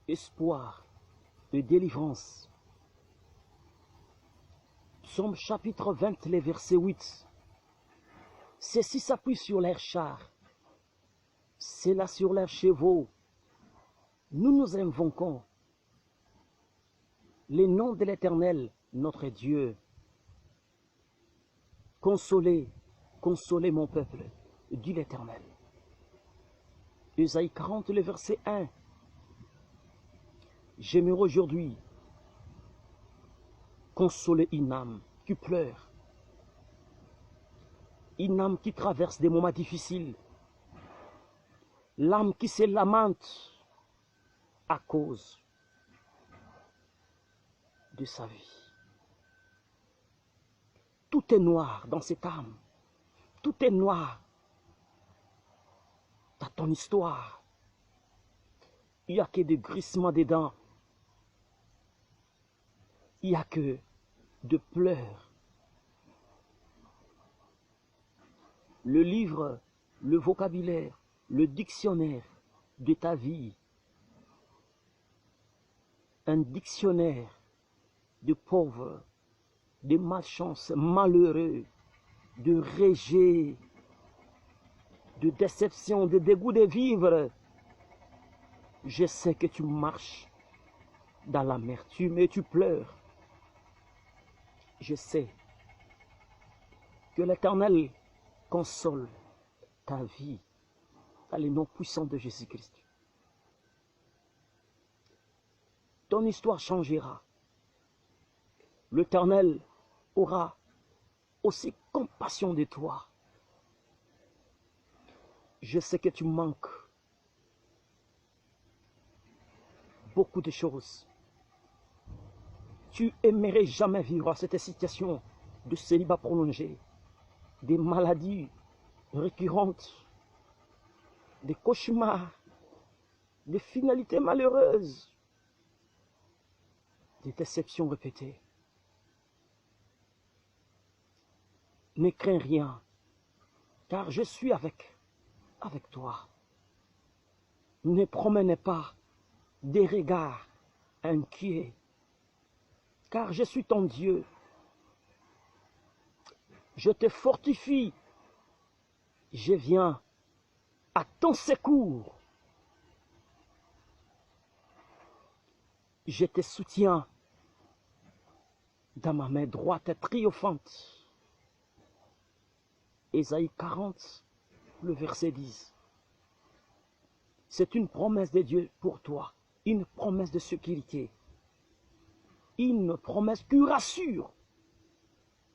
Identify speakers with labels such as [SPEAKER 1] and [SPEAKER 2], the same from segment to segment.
[SPEAKER 1] espoir de délivrance. Psaume chapitre 20, les versets 8. Ceux-ci s'appuient sur leurs chars, c'est-là sur leurs chevaux. Nous nous invoquons les noms de l'Éternel, notre Dieu. Consolez, consolez mon peuple, dit l'Éternel. Ésaïe 40, le verset 1. J'aimerais aujourd'hui consoler une âme qui pleure, une âme qui traverse des moments difficiles, l'âme qui se lamente à cause de sa vie. Tout est noir dans cette âme, tout est noir dans ton histoire. Il n'y a que des grincements des dents, il n'y a que de pleurs. Le livre, le vocabulaire, le dictionnaire de ta vie, un dictionnaire de pauvres, de malchance, malheureux, de rejet, de déception, de dégoût de vivre. Je sais que tu marches dans l'amertume et tu pleures. Je sais que l'Éternel console ta vie dans le nom puissant de Jésus-Christ. Ton histoire changera. L'Éternel aura aussi compassion de toi. Je sais que tu manques beaucoup de choses. Tu aimerais jamais vivre cette situation de célibat prolongé, des maladies récurrentes, des cauchemars, des finalités malheureuses, des déceptions répétées. Ne crains rien, car je suis avec toi. Ne promène pas des regards inquiets, car je suis ton Dieu. Je te fortifie, je viens à ton secours. Je te soutiens dans ma main droite triomphante. Ésaïe 40, le verset 10. C'est une promesse de Dieu pour toi, une promesse de sécurité, une promesse qui rassure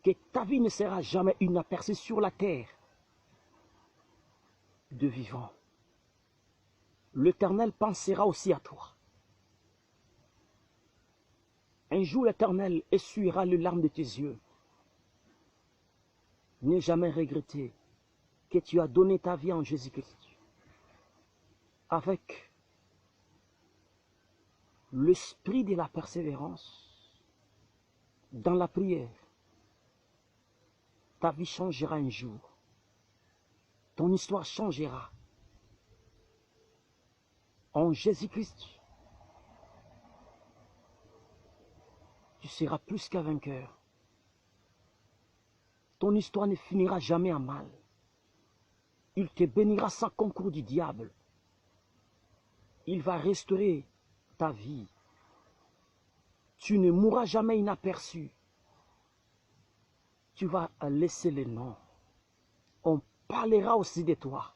[SPEAKER 1] que ta vie ne sera jamais inaperçue sur la terre de vivant. L'Éternel pensera aussi à toi. Un jour, l'Éternel essuiera les larmes de tes yeux. N'aie jamais regretté que tu as donné ta vie en Jésus-Christ. Avec l'esprit de la persévérance, dans la prière, ta vie changera un jour. Ton histoire changera. En Jésus-Christ, tu seras plus qu'un vainqueur. Ton histoire ne finira jamais en mal. Il te bénira sans concours du diable. Il va restaurer ta vie. Tu ne mourras jamais inaperçu. Tu vas laisser les noms. On parlera aussi de toi.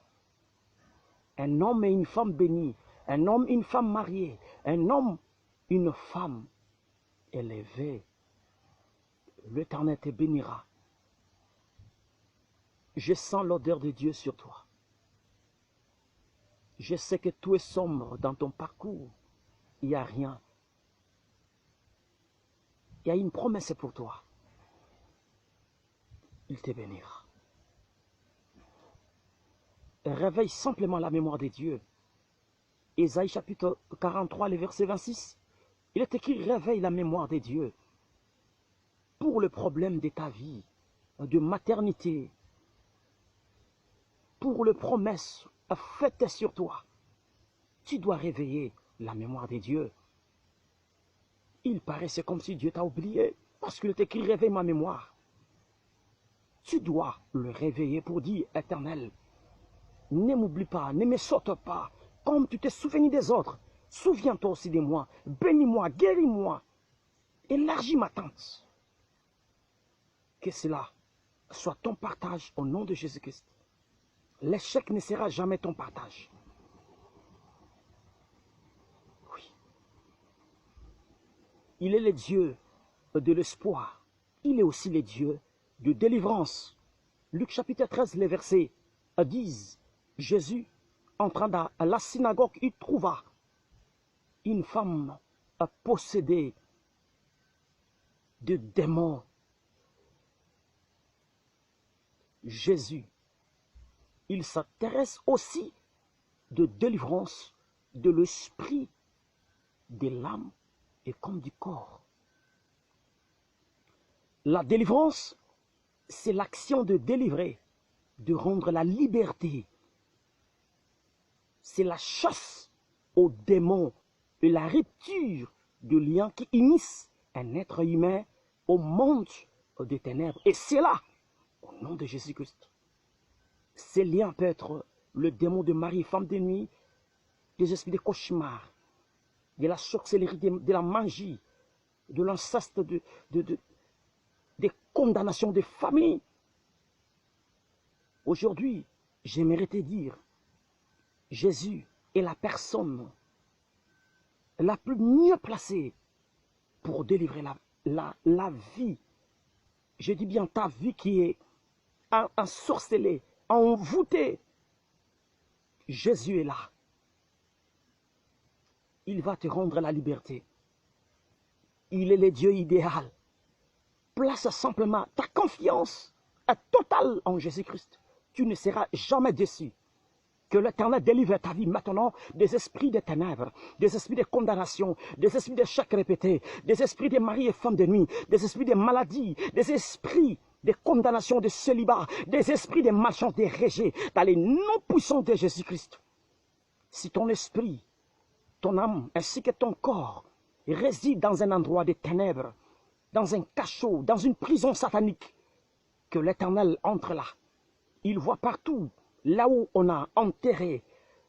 [SPEAKER 1] Un homme et une femme bénis. Un homme, une femme mariée. Un homme, une femme élevée. L'Éternel te bénira. Je sens l'odeur de Dieu sur toi. Je sais que tout est sombre dans ton parcours. Il n'y a rien. Il y a une promesse pour toi. Il te bénira. Réveille simplement la mémoire de Dieu. Ésaïe chapitre 43, le verset 26. Il est écrit, réveille la mémoire de Dieu pour le problème de ta vie, de maternité, pour les promesses faites sur toi. Tu dois réveiller la mémoire de Dieu. Il paraissait comme si Dieu t'a oublié, parce qu'il t'écrit « Réveille ma mémoire ». Tu dois le réveiller pour dire « Éternel, ne m'oublie pas, ne me saute pas, comme tu t'es souvenu des autres. Souviens-toi aussi de moi, bénis-moi, guéris-moi, élargis ma tente. » Que cela soit ton partage au nom de Jésus-Christ. L'échec ne sera jamais ton partage. Oui. Il est le Dieu de l'espoir. Il est aussi le Dieu de délivrance. Luc chapitre 13, les versets 10. Jésus, entrant dans la synagogue, il trouva une femme possédée de démons. Jésus, il s'intéresse aussi de délivrance de l'esprit, de l'âme et comme du corps. La délivrance, c'est l'action de délivrer, de rendre la liberté. C'est la chasse aux démons et la rupture de liens qui unissent un être humain au monde des ténèbres. Et c'est là, au nom de Jésus-Christ. Ces liens peuvent être le démon de Marie, femme de nuit, des esprits de cauchemar, de la sorcellerie, de la magie, de l'inceste, des condamnations de famille. Aujourd'hui, j'aimerais te dire, Jésus est la personne la plus mieux placée pour délivrer la vie. Je dis bien ta vie qui est ensorcelée, envoûtée. Jésus est là. Il va te rendre la liberté. Il est le Dieu idéal. Place simplement ta confiance totale en Jésus-Christ. Tu ne seras jamais déçu. Que l'Éternel délivre ta vie maintenant des esprits de ténèbres, des esprits de condamnation, des esprits d'échecs répétés, des esprits de maris et femmes de nuit, des esprits de maladies, des esprits de condamnation, de célibat, des esprits de malchance, de rejet, dans les noms puissants de Jésus-Christ. Si ton esprit, ton âme ainsi que ton corps réside dans un endroit de ténèbres, dans un cachot, dans une prison satanique, que l'Éternel entre là. Il voit partout, là où on a enterré,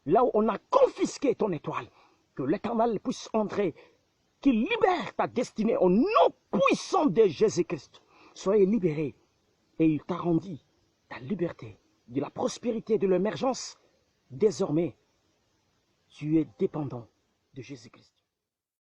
[SPEAKER 1] là où on a confisqué ton étoile, que l'Éternel puisse entrer, qu'il libère ta destinée au nom puissant de Jésus-Christ. Soyez libérés et il t'a rendu ta liberté, de la prospérité, de l'émergence. Désormais, tu es dépendant de Jésus-Christ.